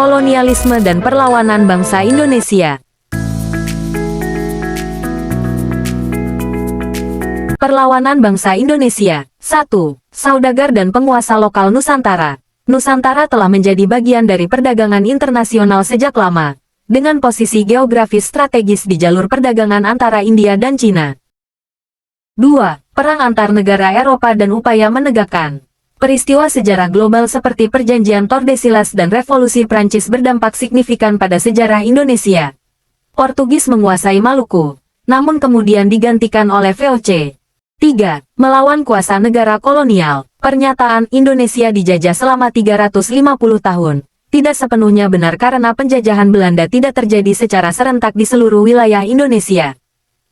Kolonialisme dan perlawanan bangsa Indonesia. Perlawanan bangsa Indonesia. 1. Saudagar dan penguasa lokal Nusantara. Nusantara telah menjadi bagian dari perdagangan internasional sejak lama, dengan posisi geografis strategis di jalur perdagangan antara India dan Cina. 2. Perang antar negara Eropa dan upaya menegakkan peristiwa sejarah global seperti Perjanjian Tordesillas dan Revolusi Prancis berdampak signifikan pada sejarah Indonesia. Portugis menguasai Maluku, namun kemudian digantikan oleh VOC. 3. Melawan kuasa negara kolonial. Pernyataan Indonesia dijajah selama 350 tahun tidak sepenuhnya benar karena penjajahan Belanda tidak terjadi secara serentak di seluruh wilayah Indonesia.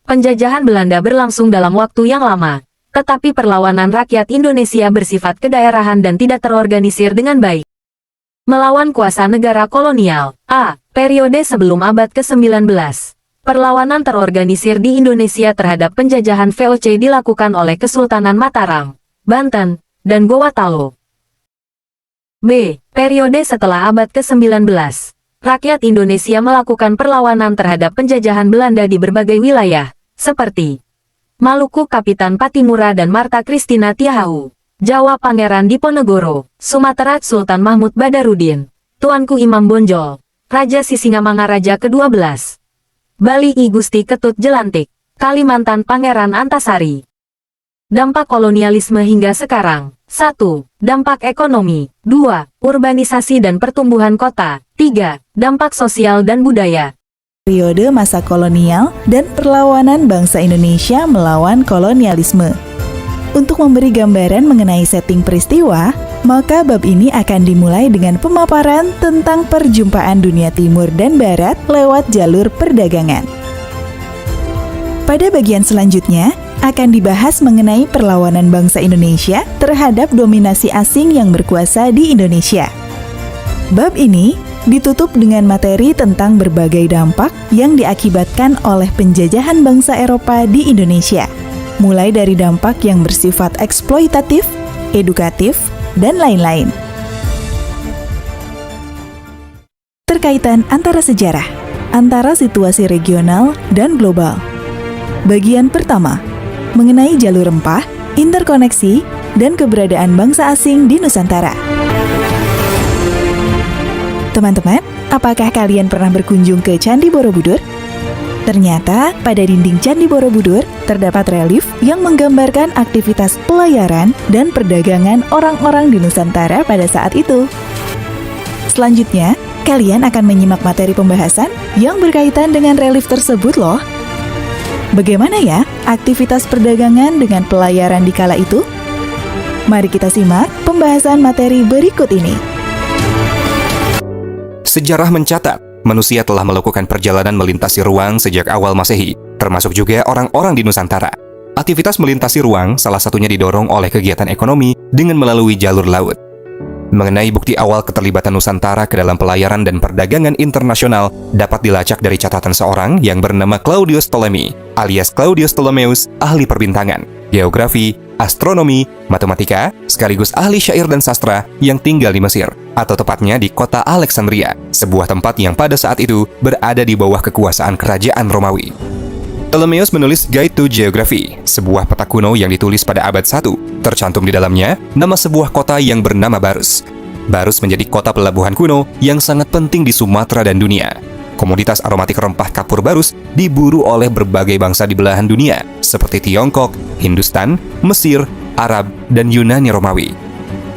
Penjajahan Belanda berlangsung dalam waktu yang lama, tetapi perlawanan rakyat Indonesia bersifat kedaerahan dan tidak terorganisir dengan baik. Melawan kuasa negara kolonial. A. Periode sebelum abad ke-19. Perlawanan terorganisir di Indonesia terhadap penjajahan VOC dilakukan oleh Kesultanan Mataram, Banten, dan Gorontalo. B. Periode setelah abad ke-19. Rakyat Indonesia melakukan perlawanan terhadap penjajahan Belanda di berbagai wilayah, seperti Maluku Kapitan Patimura dan Marta Christina Tiahau, Jawa Pangeran Diponegoro, Sumatera Sultan Mahmud Badarudin, Tuanku Imam Bonjol, Raja Sisingamangaraja ke-12, Bali I Gusti Ketut Jelantik, Kalimantan Pangeran Antasari. Dampak kolonialisme hingga sekarang. 1. Dampak ekonomi. 2. Urbanisasi dan pertumbuhan kota. 3. Dampak sosial dan budaya. Periode masa kolonial dan perlawanan bangsa Indonesia melawan kolonialisme. Untuk memberi gambaran mengenai setting peristiwa, maka bab ini akan dimulai dengan pemaparan tentang perjumpaan dunia timur dan barat lewat jalur perdagangan. Pada bagian selanjutnya, akan dibahas mengenai perlawanan bangsa Indonesia terhadap dominasi asing yang berkuasa di Indonesia. Bab ini ditutup dengan materi tentang berbagai dampak yang diakibatkan oleh penjajahan bangsa Eropa di Indonesia, mulai dari dampak yang bersifat eksploitatif, edukatif, dan lain-lain. Terkaitan antara sejarah, antara situasi regional dan global. Bagian pertama, mengenai jalur rempah, interkoneksi, dan keberadaan bangsa asing di Nusantara. Teman-teman, apakah kalian pernah berkunjung ke Candi Borobudur? Ternyata, pada dinding Candi Borobudur terdapat relief yang menggambarkan aktivitas pelayaran dan perdagangan orang-orang di Nusantara pada saat itu. Selanjutnya, kalian akan menyimak materi pembahasan yang berkaitan dengan relief tersebut loh. Bagaimana ya aktivitas perdagangan dengan pelayaran di kala itu? Mari kita simak pembahasan materi berikut ini. Sejarah mencatat, manusia telah melakukan perjalanan melintasi ruang sejak awal Masehi, termasuk juga orang-orang di Nusantara. Aktivitas melintasi ruang salah satunya didorong oleh kegiatan ekonomi dengan melalui jalur laut. Mengenai bukti awal keterlibatan Nusantara ke dalam pelayaran dan perdagangan internasional dapat dilacak dari catatan seorang yang bernama Claudius Ptolemy, alias Claudius Ptolemeus, ahli perbintangan, geografi, astronomi, matematika, sekaligus ahli syair dan sastra yang tinggal di Mesir, atau tepatnya di kota Alexandria, sebuah tempat yang pada saat itu berada di bawah kekuasaan kerajaan Romawi. Ptolemeus menulis Guide to Geography, sebuah peta kuno yang ditulis pada abad 1. Tercantum di dalamnya nama sebuah kota yang bernama Barus. Barus menjadi kota pelabuhan kuno yang sangat penting di Sumatera dan dunia. Komoditas aromatik rempah kapur Barus diburu oleh berbagai bangsa di belahan dunia, seperti Tiongkok, Hindustan, Mesir, Arab, dan Yunani Romawi.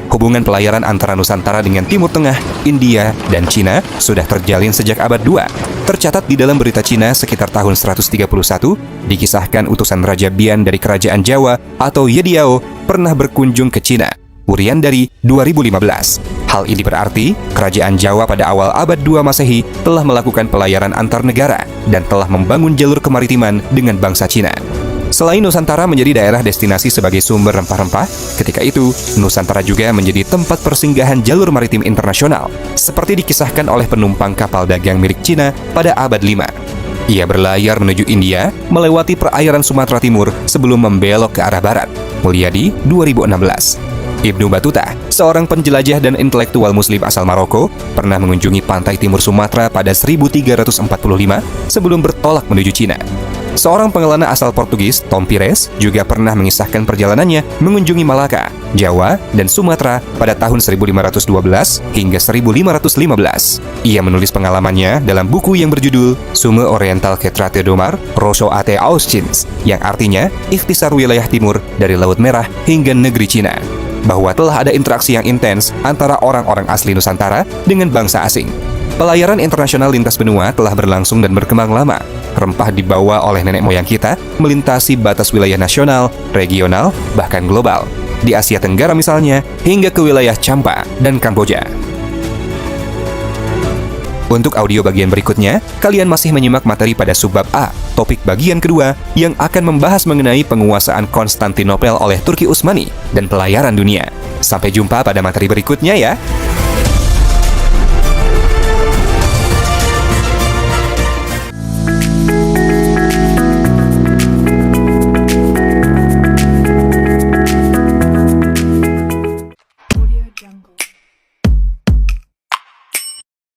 Hubungan pelayaran antara Nusantara dengan Timur Tengah, India, dan Cina sudah terjalin sejak abad 2. Tercatat di dalam berita Cina sekitar tahun 131, dikisahkan utusan Raja Bian dari Kerajaan Jawa atau Yediao pernah berkunjung ke Cina. Urian dari 2015. Hal ini berarti Kerajaan Jawa pada awal abad 2 Masehi telah melakukan pelayaran antar negara dan telah membangun jalur kemaritiman dengan bangsa Cina. Selain Nusantara menjadi daerah destinasi sebagai sumber rempah-rempah, ketika itu Nusantara juga menjadi tempat persinggahan jalur maritim internasional, seperti dikisahkan oleh penumpang kapal dagang milik Cina pada abad 5. Ia berlayar menuju India, melewati perairan Sumatera Timur sebelum membelok ke arah barat. Mulyadi, 2016. Ibnu Battuta, seorang penjelajah dan intelektual muslim asal Maroko, pernah mengunjungi pantai timur Sumatera pada 1345 sebelum bertolak menuju Cina. Seorang pengelana asal Portugis, Tom Pires, juga pernah mengisahkan perjalanannya mengunjungi Malaka, Jawa, dan Sumatera pada tahun 1512 hingga 1515. Ia menulis pengalamannya dalam buku yang berjudul Sume Oriental Ketrate Domar, Rosso Ate Auschins, yang artinya ikhtisar wilayah timur dari Laut Merah hingga negeri Cina, bahwa telah ada interaksi yang intens antara orang-orang asli Nusantara dengan bangsa asing. Pelayaran internasional lintas benua telah berlangsung dan berkembang lama. Rempah dibawa oleh nenek moyang kita melintasi batas wilayah nasional, regional, bahkan global. Di Asia Tenggara misalnya, hingga ke wilayah Champa dan Kamboja. Untuk audio bagian berikutnya, kalian masih menyimak materi pada subbab A, topik bagian kedua yang akan membahas mengenai penguasaan Konstantinopel oleh Turki Utsmani dan pelayaran dunia. Sampai jumpa pada materi berikutnya ya.